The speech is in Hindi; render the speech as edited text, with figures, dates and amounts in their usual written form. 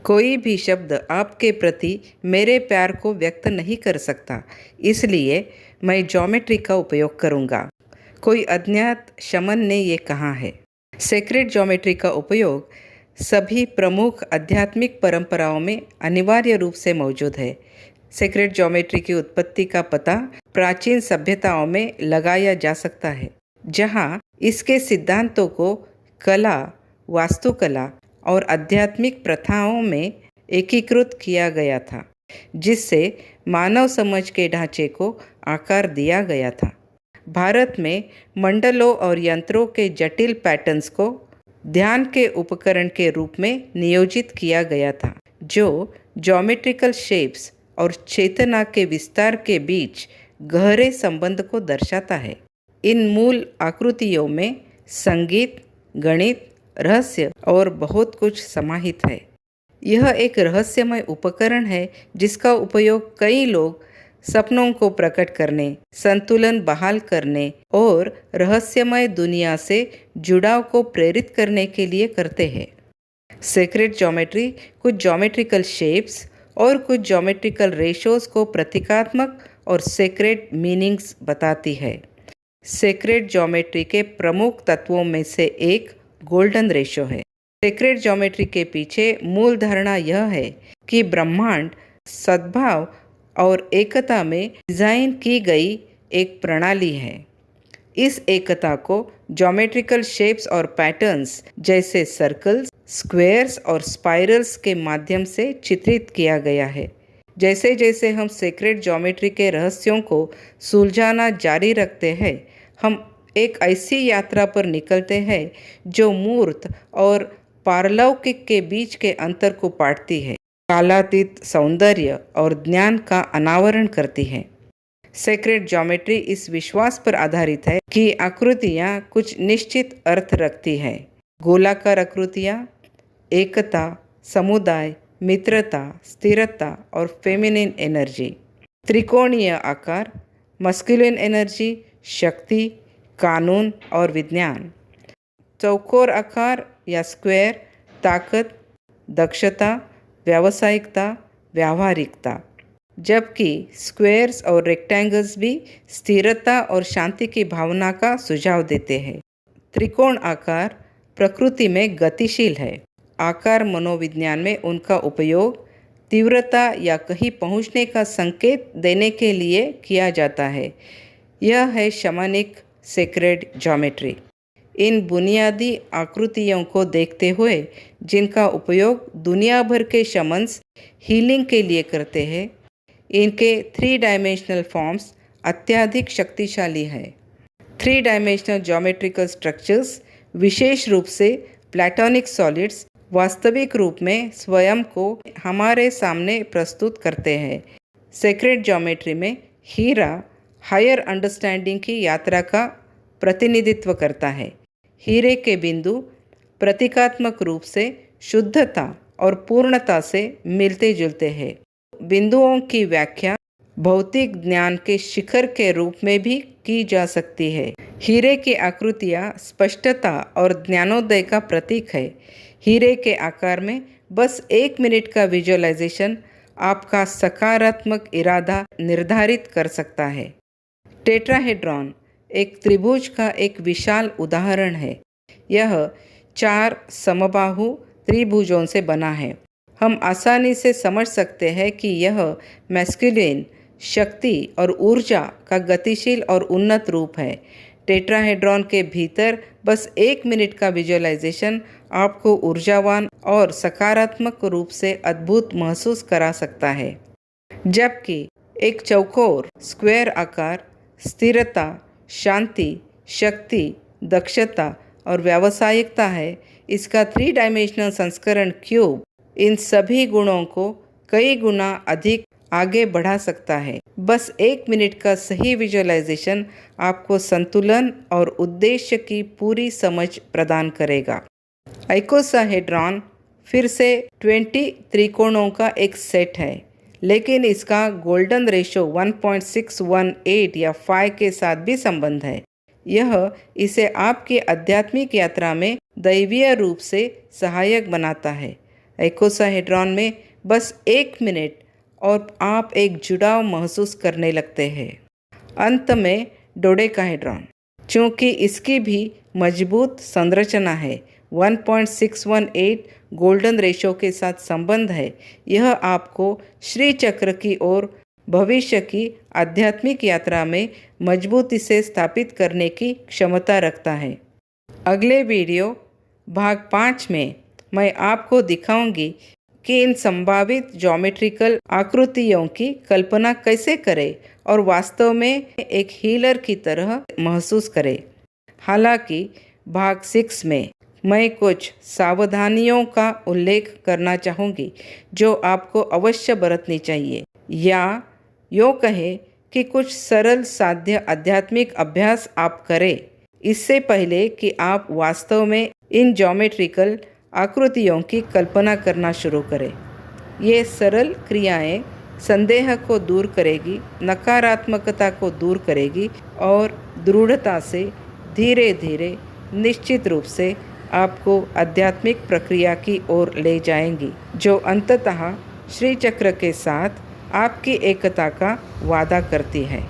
कोई भी शब्द आपके प्रति मेरे प्यार को व्यक्त नहीं कर सकता, इसलिए मैं ज्योमेट्री का उपयोग करूँगा। कोई अज्ञात शमन ने ये कहा है। सेक्रेड ज्योमेट्री का उपयोग सभी प्रमुख आध्यात्मिक परंपराओं में अनिवार्य रूप से मौजूद है। सेक्रेड ज्योमेट्री की उत्पत्ति का पता प्राचीन सभ्यताओं में लगाया जा सकता है, जहाँ इसके सिद्धांतों को कला, वास्तुकला और आध्यात्मिक प्रथाओं में एकीकृत किया गया था, जिससे मानव समझ के ढांचे को आकार दिया गया था। भारत में मंडलों और यंत्रों के जटिल पैटर्न्स को ध्यान के उपकरण के रूप में नियोजित किया गया था, जो ज्योमेट्रिकल शेप्स और चेतना के विस्तार के बीच गहरे संबंध को दर्शाता है। इन मूल आकृतियों में संगीत, गणित, रहस्य और बहुत कुछ समाहित है। यह एक रहस्यमय उपकरण है जिसका उपयोग कई लोग सपनों को प्रकट करने, संतुलन बहाल करने और रहस्यमय दुनिया से जुड़ाव को प्रेरित करने के लिए करते हैं। सेक्रेड ज्योमेट्री कुछ ज्योमेट्रिकल शेप्स और कुछ ज्योमेट्रिकल रेशोज को प्रतीकात्मक और सेक्रेड मीनिंग्स बताती है। सेक्रेड ज्योमेट्री के प्रमुख तत्वों में से एक गोल्डन रेशो है। सेक्रेड ज्योमेट्री के पीछे मूल धारणा यह है कि ब्रह्मांड सद्भाव और एकता में डिज़ाइन की गई एक प्रणाली है। इस एकता को ज्योमेट्रिकल शेप्स और पैटर्न्स जैसे सर्कल्स, स्क्वायर्स और स्पाइरल्स के माध्यम से चित्रित किया गया है। जैसे जैसे हम सेक्रेड ज्योमेट्री के रहस्यों को सुलझाना जारी रखते हैं, हम एक ऐसी यात्रा पर निकलते हैं जो मूर्त और पारलौकिक के बीच के अंतर को पाटती है, कालातीत सौंदर्य और ज्ञान का अनावरण करती है। सेक्रेड ज्योमेट्री इस विश्वास पर आधारित है कि आकृतियाँ कुछ निश्चित अर्थ रखती हैं। गोलाकार आकृतियाँ एकता, समुदाय, मित्रता, स्थिरता और फेमिनिन एनर्जी। त्रिकोणीय आकार मस्कुलिन एनर्जी, शक्ति, कानून और विज्ञान। चौकोर आकार या स्क्वायर ताकत, दक्षता, व्यावसायिकता, व्यावहारिकता, जबकि स्क्वायर्स और रेक्टेंगल्स भी स्थिरता और शांति की भावना का सुझाव देते हैं। त्रिकोण आकार प्रकृति में गतिशील है। आकार मनोविज्ञान में उनका उपयोग तीव्रता या कहीं पहुंचने का संकेत देने के लिए किया जाता है। यह है शमानिक सेक्रेड ज्योमेट्री। इन बुनियादी आकृतियों को देखते हुए जिनका उपयोग दुनिया भर के शमन्स हीलिंग के लिए करते हैं, इनके 3 डायमेंशनल फॉर्म्स अत्यधिक शक्तिशाली है। 3 डायमेंशनल ज्योमेट्रिकल स्ट्रक्चर्स, विशेष रूप से प्लैटोनिक सॉलिड्स, वास्तविक रूप में स्वयं को हमारे सामने प्रस्तुत करते हैं। सेक्रेड ज्योमेट्री में हीरा हायर अंडरस्टैंडिंग की यात्रा का प्रतिनिधित्व करता है। हीरे के बिंदु प्रतीकात्मक रूप से शुद्धता और पूर्णता से मिलते जुलते हैं। बिंदुओं की व्याख्या भौतिक ज्ञान के शिखर के रूप में भी की जा सकती है। हीरे की आकृतियाँ स्पष्टता और ज्ञानोदय का प्रतीक है। हीरे के आकार में बस 1 मिनट का विजुअलाइजेशन आपका सकारात्मक इरादा निर्धारित कर सकता है। टेट्राहेड्रॉन एक त्रिभुज का एक विशाल उदाहरण है। यह 4 समबाहु त्रिभुजों से बना है। हम आसानी से समझ सकते हैं कि यह मैस्कुलिन शक्ति और ऊर्जा का गतिशील और उन्नत रूप है। टेट्राहेड्रॉन के भीतर बस 1 मिनट का विजुअलाइजेशन आपको ऊर्जावान और सकारात्मक रूप से अद्भुत महसूस करा सकता है, जबकि एक चौकोर स्क्वायर आकार स्थिरता, शांति, शक्ति, दक्षता और व्यावसायिकता है। इसका 3 डायमेंशनल संस्करण क्यूब इन सभी गुणों को कई गुना अधिक आगे बढ़ा सकता है। बस 1 मिनट का सही विजुअलाइजेशन आपको संतुलन और उद्देश्य की पूरी समझ प्रदान करेगा। आइकोसाहेड्रॉन फिर से 20 त्रिकोणों का एक सेट है, लेकिन इसका गोल्डन रेशो 1.618 या 5 के साथ भी संबंध है। यह इसे आपकी आध्यात्मिक यात्रा में दैवीय रूप से सहायक बनाता है। इकोसाहेड्रॉन में बस 1 मिनट और आप एक जुड़ाव महसूस करने लगते हैं। अंत में डोडेकाहेड्रॉन, चूँकि इसकी भी मजबूत संरचना है, 1.618 गोल्डन रेशो के साथ संबंध है, यह आपको श्री चक्र की ओर भविष्य की आध्यात्मिक यात्रा में मजबूती से स्थापित करने की क्षमता रखता है। अगले वीडियो भाग 5 में मैं आपको दिखाऊंगी कि इन संभावित ज्योमेट्रिकल आकृतियों की कल्पना कैसे करें और वास्तव में एक हीलर की तरह महसूस करें। हालांकि भाग 6 में मैं कुछ सावधानियों का उल्लेख करना चाहूँगी जो आपको अवश्य बरतनी चाहिए, या यूँ कहें कि कुछ सरल साध्य आध्यात्मिक अभ्यास आप करें इससे पहले कि आप वास्तव में इन ज्योमेट्रिकल आकृतियों की कल्पना करना शुरू करें। ये सरल क्रियाएं संदेह को दूर करेगी, नकारात्मकता को दूर करेगी और दृढ़ता से धीरे धीरे निश्चित रूप से आपको आध्यात्मिक प्रक्रिया की ओर ले जाएंगी, जो अंततः श्री चक्र के साथ आपकी एकता का वादा करती है।